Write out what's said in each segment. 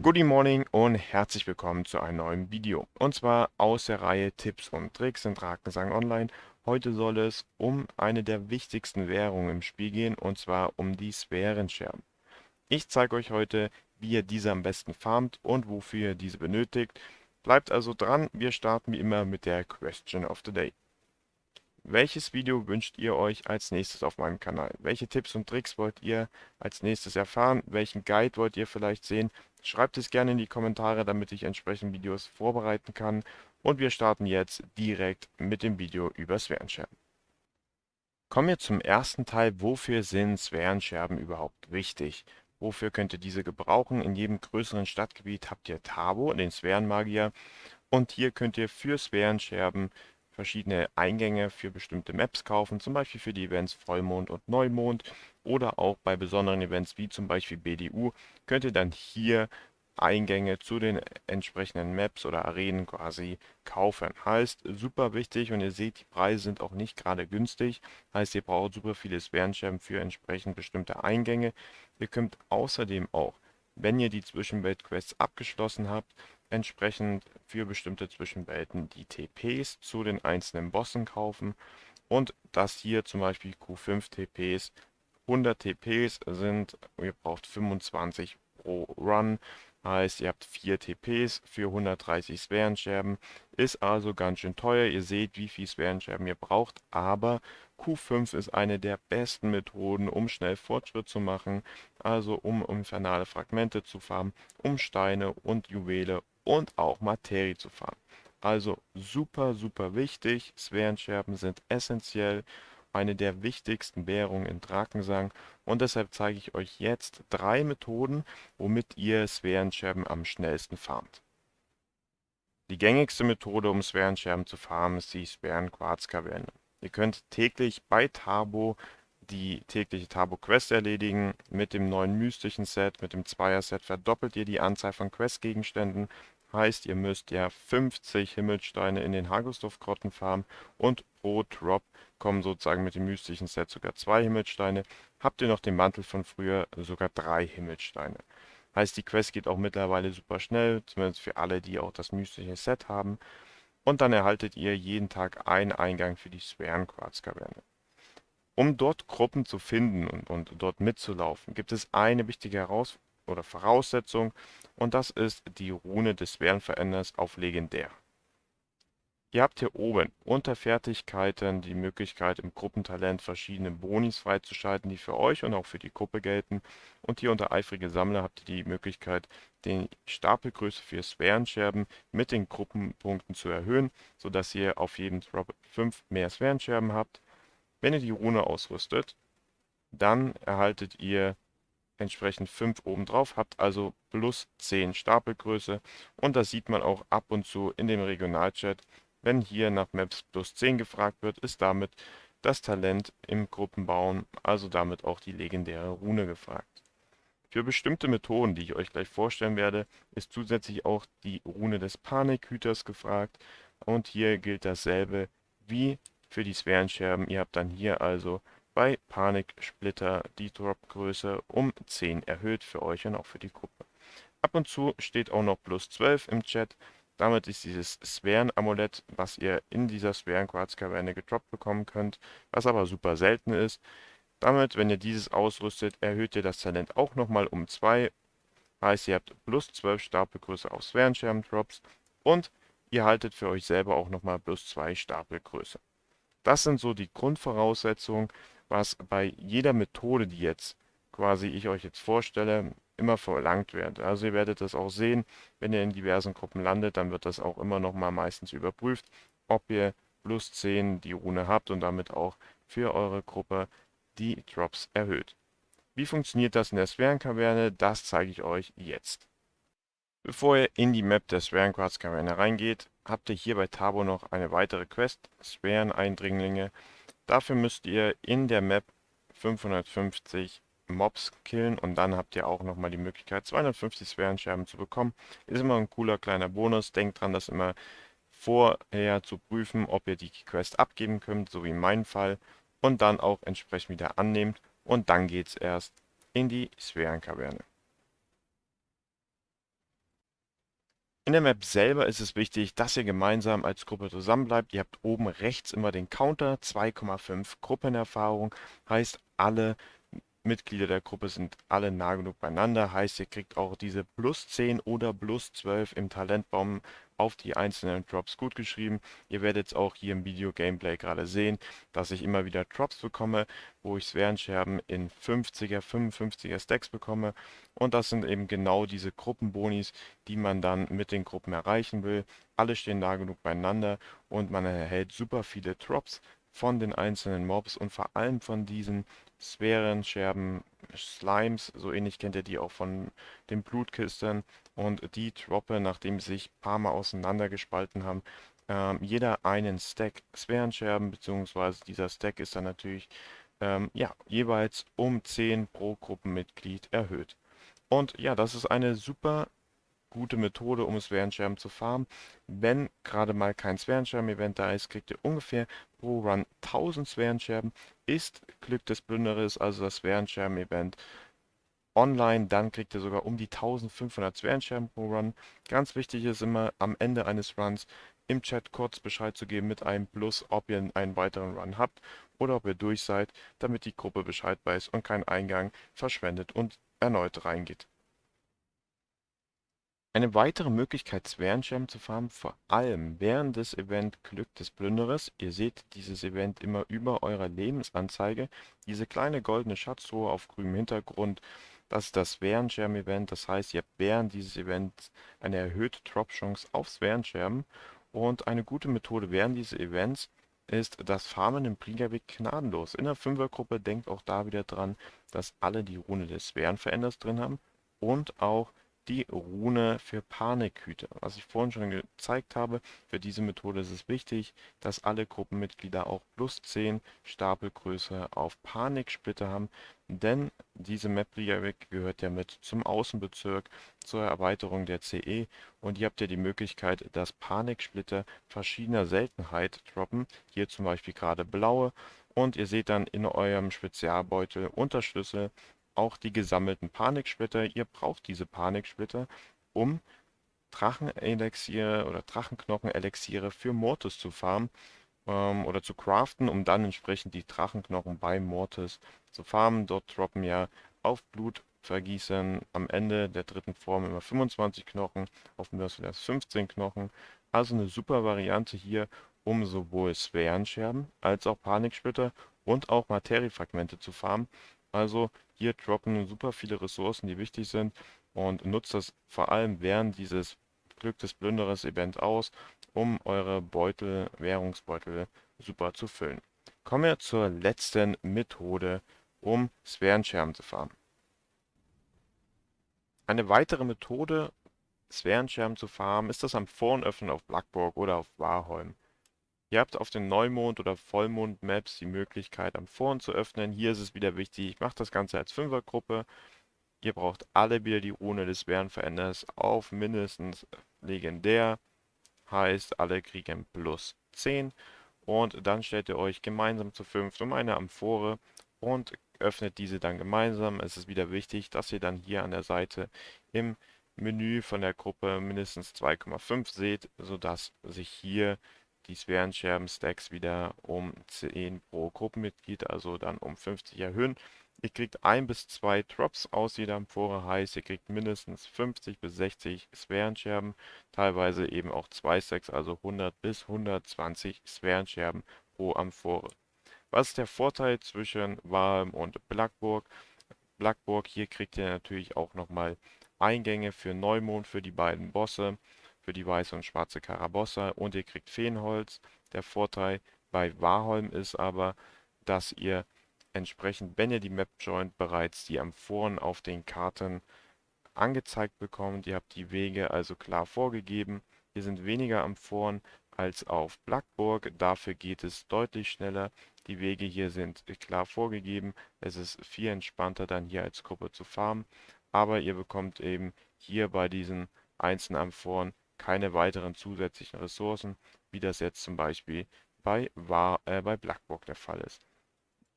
Good morning und herzlich willkommen zu einem neuen Video. Und zwar aus der Reihe Tipps und Tricks in Drakensang Online. Heute soll es um eine der wichtigsten Währungen im Spiel gehen, und zwar um die Sphärenscherben. Ich zeige euch heute, wie ihr diese am besten farmt und wofür ihr diese benötigt. Bleibt also dran, wir starten wie immer mit der Question of the Day. Welches Video wünscht ihr euch als nächstes auf meinem Kanal? Welche Tipps und Tricks wollt ihr als nächstes erfahren? Welchen Guide wollt ihr vielleicht sehen? Schreibt es gerne in die Kommentare, damit ich entsprechend Videos vorbereiten kann. Und wir starten jetzt direkt mit dem Video über Sphärenscherben. Kommen wir zum ersten Teil. Wofür sind Sphärenscherben überhaupt wichtig? Wofür könnt ihr diese gebrauchen? In jedem größeren Stadtgebiet habt ihr Tabo, den Sphärenmagier. Und hier könnt ihr für Sphärenscherben verschiedene Eingänge für bestimmte Maps kaufen, zum Beispiel für die Events Vollmond und Neumond oder auch bei besonderen Events wie zum Beispiel BDU könnt ihr dann hier Eingänge zu den entsprechenden Maps oder Arenen quasi kaufen. Heißt, super wichtig, und ihr seht, die Preise sind auch nicht gerade günstig. Heißt, ihr braucht super viele Sphärenscherben für entsprechend bestimmte Eingänge. Ihr könnt außerdem auch, wenn ihr die Zwischenwelt-Quests abgeschlossen habt, entsprechend für bestimmte Zwischenwelten die TPs zu den einzelnen Bossen kaufen. Und das hier zum Beispiel Q5 TPs, 100 TPs sind, ihr braucht 25 pro Run. Heißt, ihr habt 4 TPs für 130 Sphärenscherben. Ist also ganz schön teuer. Ihr seht, wie viel Sphärenscherben ihr braucht. Aber Q5 ist eine der besten Methoden, um schnell Fortschritt zu machen. Also um infernale Fragmente zu farmen, um Steine und Juwele und auch Materie zu farmen. Also super, super wichtig. Sphärenscherben sind essentiell, eine der wichtigsten Währungen in Drakensang, und deshalb zeige ich euch jetzt 3 Methoden, womit ihr Sphärenscherben am schnellsten farmt. Die gängigste Methode, um Sphärenscherben zu farmen, ist die Sphärenquarzkaverne. Ihr könnt täglich bei Tabo die tägliche Tabo-Quest erledigen. Mit dem neuen mystischen Set, mit dem Zweier-Set, verdoppelt ihr die Anzahl von Questgegenständen. Heißt, ihr müsst ja 50 Himmelsteine in den Hagusdorf-Grotten farmen, und pro Drop kommen sozusagen mit dem mystischen Set sogar 2 Himmelsteine. Habt ihr noch den Mantel von früher, sogar 3 Himmelsteine. Heißt, die Quest geht auch mittlerweile super schnell, zumindest für alle, die auch das mystische Set haben. Und dann erhaltet ihr jeden Tag einen Eingang für die Sphärenquarzkaverne. Um dort Gruppen zu finden und dort mitzulaufen, gibt es eine wichtige Voraussetzung, und das ist die Rune des Sphärenveränders auf Legendär. Ihr habt hier oben unter Fertigkeiten die Möglichkeit, im Gruppentalent verschiedene Bonis freizuschalten, die für euch und auch für die Gruppe gelten. Und hier unter eifrige Sammler habt ihr die Möglichkeit, die Stapelgröße für Sphärenscherben mit den Gruppenpunkten zu erhöhen, sodass ihr auf jeden Drop 5 mehr Sphärenscherben habt. Wenn ihr die Rune ausrüstet, dann erhaltet ihr entsprechend 5 obendrauf, habt also plus 10 Stapelgröße, und das sieht man auch ab und zu in dem Regionalchat. Wenn hier nach Maps plus 10 gefragt wird, ist damit das Talent im Gruppenbauen, also damit auch die legendäre Rune gefragt. Für bestimmte Methoden, die ich euch gleich vorstellen werde, ist zusätzlich auch die Rune des Panikhüters gefragt, und hier gilt dasselbe wie für die Sphärenscherben. Ihr habt dann hier also bei Paniksplitter die Dropgröße um 10 erhöht für euch und auch für die Gruppe. Ab und zu steht auch noch plus 12 im Chat. Damit ist dieses Sphären-Amulett, was ihr in dieser Sphärenquarzkaverne gedroppt bekommen könnt, was aber super selten ist. Damit, wenn ihr dieses ausrüstet, erhöht ihr das Talent auch nochmal um 2. Heißt, ihr habt plus 12 Stapelgröße auf Sphärenscherben-Drops, und ihr haltet für euch selber auch nochmal plus 2 Stapelgröße. Das sind so die Grundvoraussetzungen, was bei jeder Methode, die jetzt quasi ich euch jetzt vorstelle, immer verlangt wird. Also ihr werdet das auch sehen, wenn ihr in diversen Gruppen landet, dann wird das auch immer noch mal meistens überprüft, ob ihr plus 10 die Rune habt und damit auch für eure Gruppe die Drops erhöht. Wie funktioniert das in der Sphärenkaverne? Das zeige ich euch jetzt. Bevor ihr in die Map der Sphärenquarzkaverne reingeht, habt ihr hier bei Tabo noch eine weitere Quest, Sphäreneindringlinge. Dafür müsst ihr in der Map 550 Mobs killen, und dann habt ihr auch nochmal die Möglichkeit, 250 Sphärenscherben zu bekommen. Ist immer ein cooler kleiner Bonus. Denkt dran, das immer vorher zu prüfen, ob ihr die Quest abgeben könnt, so wie in meinem Fall, und dann auch entsprechend wieder annehmt, und dann geht's erst in die Sphärenkaverne. In der Map selber ist es wichtig, dass ihr gemeinsam als Gruppe zusammenbleibt. Ihr habt oben rechts immer den Counter, 2,5 Gruppenerfahrung, heißt alle Mitglieder der Gruppe sind alle nah genug beieinander, heißt ihr kriegt auch diese plus 10 oder plus 12 im Talentbaum auf die einzelnen Drops gut geschrieben. Ihr werdet es auch hier im Video-Gameplay gerade sehen, dass ich immer wieder Drops bekomme, wo ich Sphärenscherben in 50er, 55er Stacks bekomme. Und das sind eben genau diese Gruppenbonis, die man dann mit den Gruppen erreichen will. Alle stehen nah genug beieinander und man erhält super viele Drops von den einzelnen Mobs und vor allem von diesen Sphärenscherben, Slimes, so ähnlich kennt ihr die auch von den Blutkistern und die droppen, nachdem sie sich ein paar Mal auseinandergespalten haben, jeder einen Stack Sphärenscherben, beziehungsweise dieser Stack ist dann natürlich ja, jeweils um 10 pro Gruppenmitglied erhöht. Und ja, das ist eine super gute Methode, um Sphärenscherben zu farmen. Wenn gerade mal kein Sphärenscherben-Event da ist, kriegt ihr ungefähr pro Run 1000 Sphärenscherben. Ist Glück des Plünderers, also das Sphärenscherben-Event, online, dann kriegt ihr sogar um die 1500 Sphärenscherben pro Run. Ganz wichtig ist immer am Ende eines Runs im Chat kurz Bescheid zu geben mit einem Plus, ob ihr einen weiteren Run habt oder ob ihr durch seid, damit die Gruppe Bescheid weiß und kein Eingang verschwendet und erneut reingeht. Eine weitere Möglichkeit, Sphärenscherben zu farmen, vor allem während des Event Glück des Plünderers. Ihr seht dieses Event immer über eurer Lebensanzeige. Diese kleine goldene Schatztruhe auf grünem Hintergrund, das ist das Sphärenscherben-Event. Das heißt, ihr habt während dieses Events eine erhöhte Drop-Chance auf Sphärenscherben. Und eine gute Methode während dieses Events ist das Farmen im Kriegerweg gnadenlos. In der Fünfergruppe denkt auch da wieder dran, dass alle die Rune des Sphärenveränders drin haben und auch die Rune für Panikhüter. Was ich vorhin schon gezeigt habe, für diese Methode ist es wichtig, dass alle Gruppenmitglieder auch plus 10 Stapelgröße auf Paniksplitter haben, denn diese Map-Liga gehört ja mit zum Außenbezirk, zur Erweiterung der CE und hier habt ihr die Möglichkeit, dass Paniksplitter verschiedener Seltenheit droppen, hier zum Beispiel gerade blaue und ihr seht dann in eurem Spezialbeutel Unterschlüssel auch die gesammelten Paniksplitter. Ihr braucht diese Paniksplitter, um Drachenelixiere oder Drachenknochen-Elixiere für Mortis zu farmen oder zu craften, um dann entsprechend die Drachenknochen bei Mortis zu farmen. Dort droppen ja auf Blutvergießen am Ende der dritten Form immer 25 Knochen, auf Merciless 15 Knochen. Also eine super Variante hier, um sowohl Sphärenscherben als auch Paniksplitter und auch Materiefragmente zu farmen. Also hier droppen super viele Ressourcen, die wichtig sind und nutzt das vor allem während dieses Glück des Plünderers Event aus, um eure Beutel, Währungsbeutel super zu füllen. Kommen wir zur letzten Methode, um Sphärenscherben zu farmen. Eine weitere Methode, Sphärenscherben zu farmen, ist das Amphorenöffnen auf Blackborg oder auf Warholm. Ihr habt auf den Neumond- oder Vollmond-Maps die Möglichkeit, Amphoren zu öffnen. Hier ist es wieder wichtig, ich mache das Ganze als Fünfergruppe. Ihr braucht alle wieder die Rune des Sphärenveränders auf mindestens legendär. Heißt, alle kriegen plus 10. Und dann stellt ihr euch gemeinsam zu fünft um eine Amphore und öffnet diese dann gemeinsam. Es ist wieder wichtig, dass ihr dann hier an der Seite im Menü von der Gruppe mindestens 2,5 seht, sodass sich hier die Sphärenscherben-Stacks wieder um 10 pro Gruppenmitglied, also dann um 50 erhöhen. Ihr kriegt 1 bis 2 Drops aus jeder Amphore, heißt ihr kriegt mindestens 50 bis 60 Sphärenscherben, teilweise eben auch 2 Stacks, also 100 bis 120 Sphärenscherben pro Amphore. Was ist der Vorteil zwischen Valm und Blackburg? Blackburg, hier kriegt ihr natürlich auch nochmal Eingänge für Neumond, für die beiden Bosse, für die weiße und schwarze Karabossa und ihr kriegt Feenholz. Der Vorteil bei Warholm ist aber, dass ihr entsprechend, wenn ihr die Map joint, bereits die Amphoren auf den Karten angezeigt bekommt. Ihr habt die Wege also klar vorgegeben. Hier sind weniger Amphoren als auf Blackburg. Dafür geht es deutlich schneller. Die Wege hier sind klar vorgegeben. Es ist viel entspannter dann hier als Gruppe zu farmen. Aber ihr bekommt eben hier bei diesen einzelnen Amphoren keine weiteren zusätzlichen Ressourcen, wie das jetzt zum Beispiel bei Blackburg der Fall ist.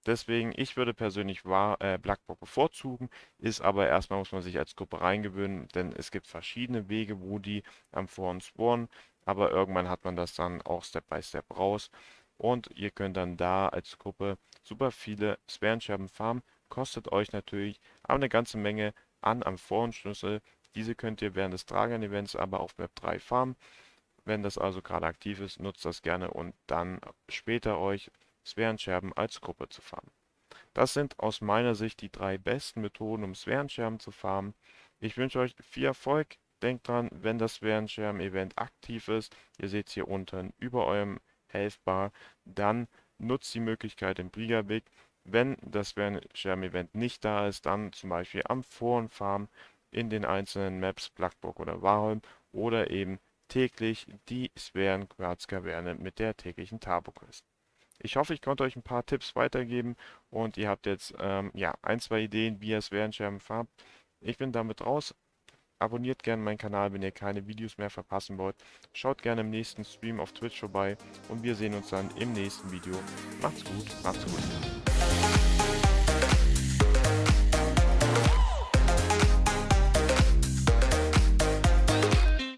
Deswegen, ich würde persönlich Blackboard bevorzugen, ist aber erstmal muss man sich als Gruppe reingewöhnen, denn es gibt verschiedene Wege, wo die am Foren spawnen, aber irgendwann hat man das dann auch Step by Step raus und ihr könnt dann da als Gruppe super viele Sphärenscherben farmen, kostet euch natürlich aber eine ganze Menge am Forenschlüssel. Diese könnt ihr während des Tragan-Events aber auf Map 3 farmen. Wenn das also gerade aktiv ist, nutzt das gerne und dann später euch Sphärenscherben als Gruppe zu farmen. Das sind aus meiner Sicht die 3 besten Methoden, um Sphärenscherben zu farmen. Ich wünsche euch viel Erfolg. Denkt dran, wenn das Sphärenscherben-Event aktiv ist, ihr seht es hier unten über eurem Health-Bar, dann nutzt die Möglichkeit im Brigabig. Wenn das Sphärenscherben-Event nicht da ist, dann zum Beispiel am Forenfarm in den einzelnen Maps Blackburg oder Warholm oder eben täglich die Sphären-Quarz-Kaverne mit der täglichen Tabo-Quest. Ich hoffe, ich konnte euch ein paar Tipps weitergeben und ihr habt jetzt ja, ein, zwei Ideen, wie ihr Sphärenscherben farbt. Ich bin damit raus. Abonniert gerne meinen Kanal, wenn ihr keine Videos mehr verpassen wollt. Schaut gerne im nächsten Stream auf Twitch vorbei und wir sehen uns dann im nächsten Video. Macht's gut, macht's gut.